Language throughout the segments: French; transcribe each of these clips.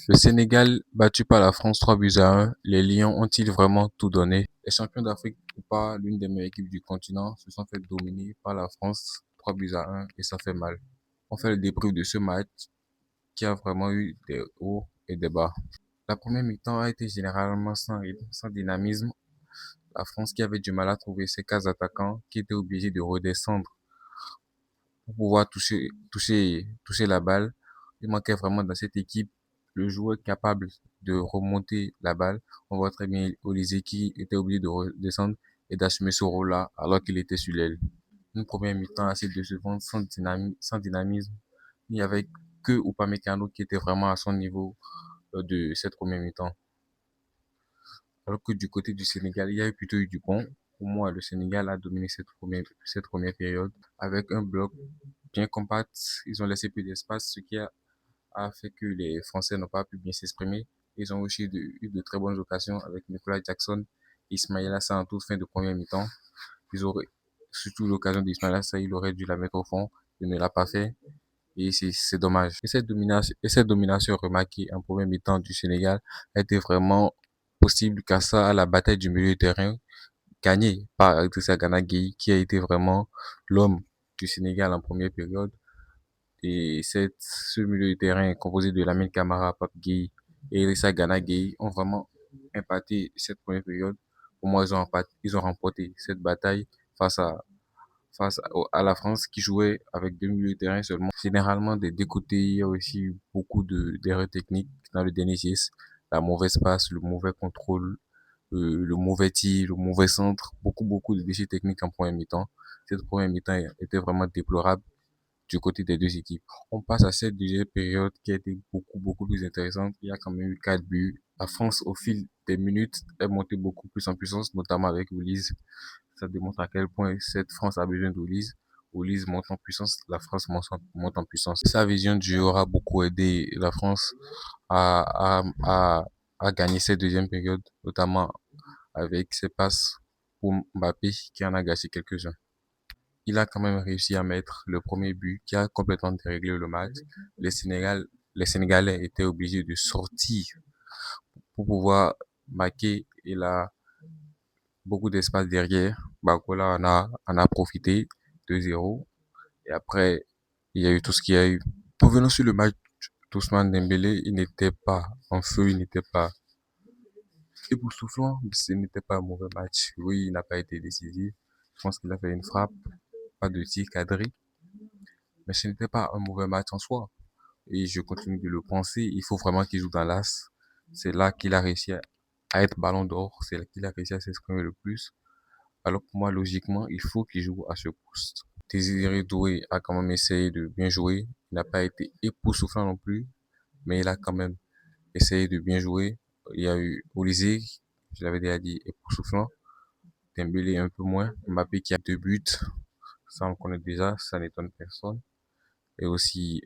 Le Sénégal battu par la France 3 buts à 1. Les Lions ont-ils vraiment tout donné? Les champions d'Afrique ou pas, l'une des meilleures équipes du continent, se sont fait dominer par la France 3 buts à 1 et ça fait mal. On fait le débrief de ce match qui a vraiment eu des hauts et des bas. La première mi-temps a été généralement sans rythme, sans dynamisme. La France qui avait du mal à trouver ses cases attaquants, qui était obligé de redescendre pour pouvoir toucher la balle. Il manquait vraiment dans cette équipe le joueur capable de remonter la balle. On voit très bien Olysée qui était obligé de redescendre et d'assumer ce rôle-là alors qu'il était sur l'aile. Une première mi-temps assez décevante, sans dynamisme. Il n'y avait que Upamecano qui était vraiment à son niveau de cette première mi-temps. Alors que du côté du Sénégal, il y a plutôt eu du bon. Pour moi, le Sénégal a dominé cette première période avec un bloc bien compact. Ils ont laissé plus d'espace, ce qui a fait que les Français n'ont pas pu bien s'exprimer. Ils ont aussi eu de très bonnes occasions avec Nicolas Jackson et Ismaïla Assar en toute fin de première mi-temps. Ils auraient, surtout l'occasion d'Ismaïla Assar, il aurait dû la mettre au fond. Il ne l'a pas fait. Et c'est dommage. Et cette domination remarquée en première mi-temps du Sénégal a été vraiment possible grâce à la bataille du milieu de terrain gagnée par Idrissa Gana Gueye qui a été vraiment l'homme du Sénégal en première période. Et ce milieu de terrain composé de Lamine Camara, Pape Gueye et Idrissa Gana Gueye ont vraiment impacté cette première période. Pour moi, ils ont remporté cette bataille face à la France qui jouait avec deux milieux de terrain seulement. Généralement, des deux côtés, il y a aussi eu beaucoup d'erreurs techniques dans le dernier geste. La mauvaise passe, le mauvais contrôle, le mauvais tir, le mauvais centre. Beaucoup de déchets techniques en première mi-temps. Cette première mi-temps était vraiment déplorable du côté des deux équipes. On passe à cette deuxième période qui a été beaucoup plus intéressante. Il y a quand même eu 4 buts. La France, au fil des minutes, est montée beaucoup plus en puissance, notamment avec Ulysse. Ça démontre à quel point cette France a besoin d'Ulysse. Ulysse monte en puissance, la France monte en puissance. Sa vision du jeu aura beaucoup aidé la France à, à, à gagner cette deuxième période, notamment avec ses passes pour Mbappé qui en a gâché quelques-uns. Il a quand même réussi à mettre le premier but qui a complètement déréglé le match. Les Sénégalais étaient obligés de sortir pour pouvoir marquer. Il a beaucoup d'espace derrière. Bakola en a profité 2-0. Et après, il y a eu tout ce qu'il y a eu. Revenons sur le match d'Ousmane Dembélé. Il n'était pas en feu, il n'était pas époustouflant. Ce n'était pas un mauvais match. Oui, il n'a pas été décisif. Je pense qu'il a fait une frappe, pas de tir cadré. Mais ce n'était pas un mauvais match en soi. Et je continue de le penser. Il faut vraiment qu'il joue dans l'as. C'est là qu'il a réussi à être ballon d'or. C'est là qu'il a réussi à s'exprimer le plus. Alors pour moi, logiquement, il faut qu'il joue à ce poste. Désiré Doué a quand même essayé de bien jouer. Il n'a pas été époustouflant non plus, mais il a quand même essayé de bien jouer. Il y a eu Olysée, je l'avais déjà dit, époustouflant. Dembélé un peu moins. Mbappé qui a 2 buts. Ça, on le connaît déjà, ça n'étonne personne. Et aussi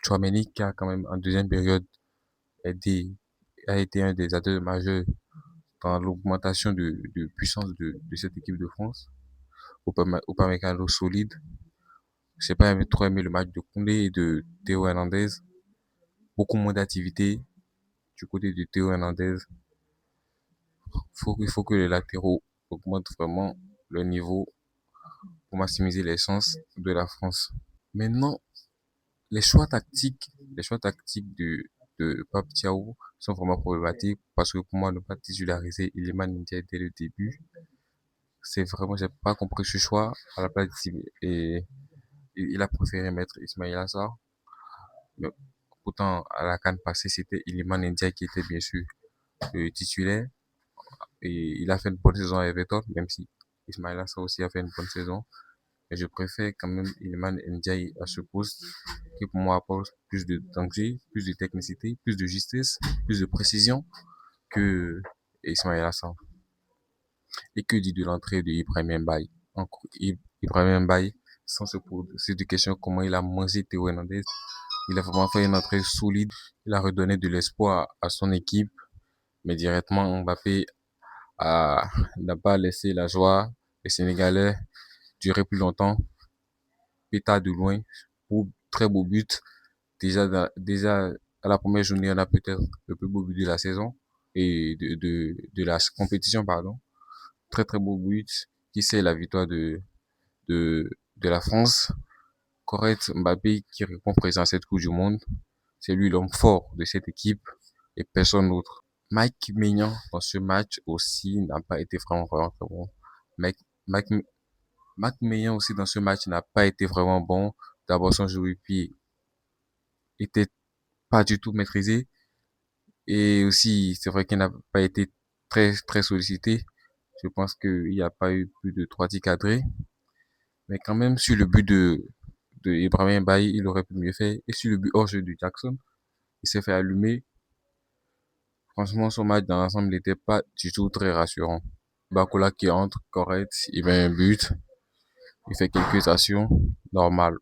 Tchouaméni qui a quand même en deuxième période aidé, a été un des acteurs majeurs dans l'augmentation de puissance de cette équipe de France. Upamecano solide. J'ai pas trop aimé le match de Koundé et de Théo Hernandez. Beaucoup moins d'activité du côté de Théo Hernandez. Il faut que les latéraux augmentent vraiment le niveau pour maximiser les chances de la France. Maintenant, les choix tactiques de Pape Thiaw sont vraiment problématiques parce que pour moi, ne pas titulariser Iliman Ndiaye dès le début, j'ai pas compris ce choix à la place et il a préféré mettre Ismail Assar. Mais pourtant, à la CAN passée, c'était Iliman Ndiaye qui était bien sûr titulaire. Et il a fait une bonne saison à Everton, même si Ismail Assar aussi a fait une bonne saison. Mais je préfère quand même Iliman Ndiaye à ce poste qui pour moi apporte plus de danger, plus de technicité, plus de justesse, plus de précision que Ismail Assar. Et que dit de l'entrée de Ibrahim Mbaye? Encore Ibrahim Mbaye, sans se poser de questions comment il a mangé Théo Hernandez. Il a vraiment fait une entrée solide. Il a redonné de l'espoir à son équipe. Mais directement, Mbappé n'a pas laissé la joie des Sénégalais durer plus longtemps. Pétard de loin, très beau but. Déjà à la première journée, on a peut-être le plus beau but de la saison et de la compétition, pardon. Très très beau but qui c'est la victoire de la France. Correct, Mbappé qui répond présent à cette Coupe du Monde. C'est lui l'homme fort de cette équipe et personne d'autre. Mike Maignan dans ce match aussi n'a pas été vraiment très bon. Mike, Mike, Mike Maignan aussi dans ce match n'a pas été vraiment bon. D'abord son jeu de pied était pas du tout maîtrisé et aussi c'est vrai qu'il n'a pas été très sollicité. Je pense qu'il n'y a pas eu plus de 3 tirs cadrés. Mais quand même, sur le but de Ibrahim Mbaye, il aurait pu mieux faire. Et sur le but hors jeu de Jackson, il s'est fait allumer. Franchement, son match dans l'ensemble n'était pas du tout très rassurant. Bakola qui entre, correct, il met un but, il fait quelques actions, normal.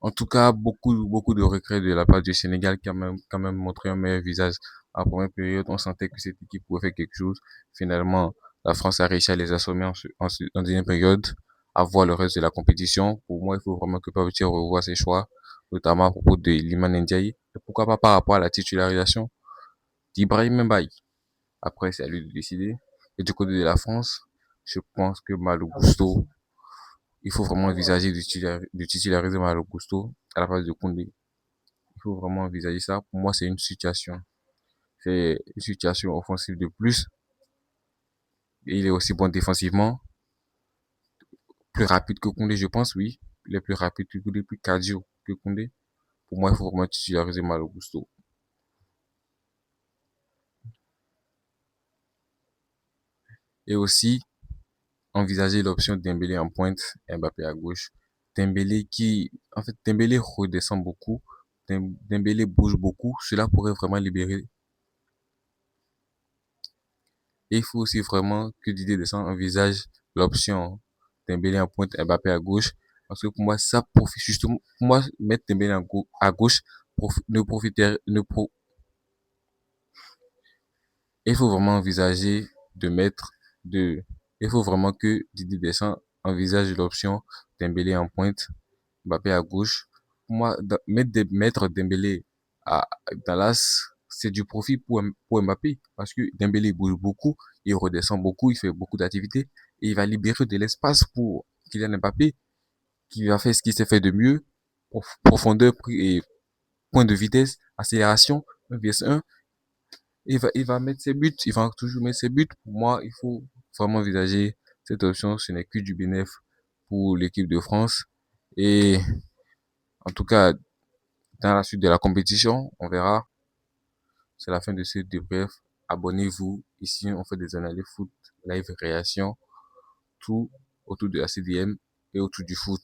En tout cas, beaucoup de regrets de la part du Sénégal qui a quand même montré un meilleur visage. À la première période, on sentait que cette équipe pouvait faire quelque chose. Finalement, la France a réussi à les assommer en deuxième période, à voir le reste de la compétition. Pour moi, il faut vraiment que Pape Thiaw revoie ses choix, notamment à propos de Iliman Ndiaye. Et pourquoi pas par rapport à la titularisation d'Ibrahim Mbaye. Après, c'est à lui de décider. Et du côté de la France, je pense que Malo Gusto, il faut vraiment envisager de titulariser Malo Gusto à la place de Koundé. Il faut vraiment envisager ça. Pour moi, c'est une situation. C'est une situation offensive de plus. Et il est aussi bon défensivement. Plus rapide que Koundé, je pense, oui. Il est plus rapide que Koundé, plus cardio que Koundé. Pour moi, il faut vraiment titulariser Malo Gusto. Et aussi, envisager l'option Dembélé en pointe, Mbappé à gauche. Dembélé redescend beaucoup. Dembélé bouge beaucoup. Cela pourrait vraiment libérer. Et il faut aussi vraiment que Didier Deschamps envisage l'option Dembélé en pointe, Mbappé à gauche. Parce que pour moi, ça profite justement. Pour moi, mettre Dembélé à gauche ne profiterait, ne pro, il faut vraiment envisager de mettre de, il faut vraiment que Didier Deschamps envisage l'option Dembélé en pointe, Mbappé à gauche. Pour moi, mettre Dembélé à, dans l'as, c'est du profit pour Mbappé. Parce que Dembélé bouge beaucoup, il redescend beaucoup, il fait beaucoup d'activités. Et il va libérer de l'espace pour Kylian Mbappé, qui va faire ce qu'il sait fait de mieux. Profondeur et point de vitesse, accélération, 1 vs 1. Il va mettre ses buts, il va toujours mettre ses buts. Pour moi, il faut vraiment envisager cette option. Ce n'est que du bénéf pour l'équipe de France. Et en tout cas, dans la suite de la compétition, on verra. C'est la fin de ce débrief. Abonnez-vous. Ici, on fait des analyses foot, live réaction, tout autour de la CDM et autour du foot.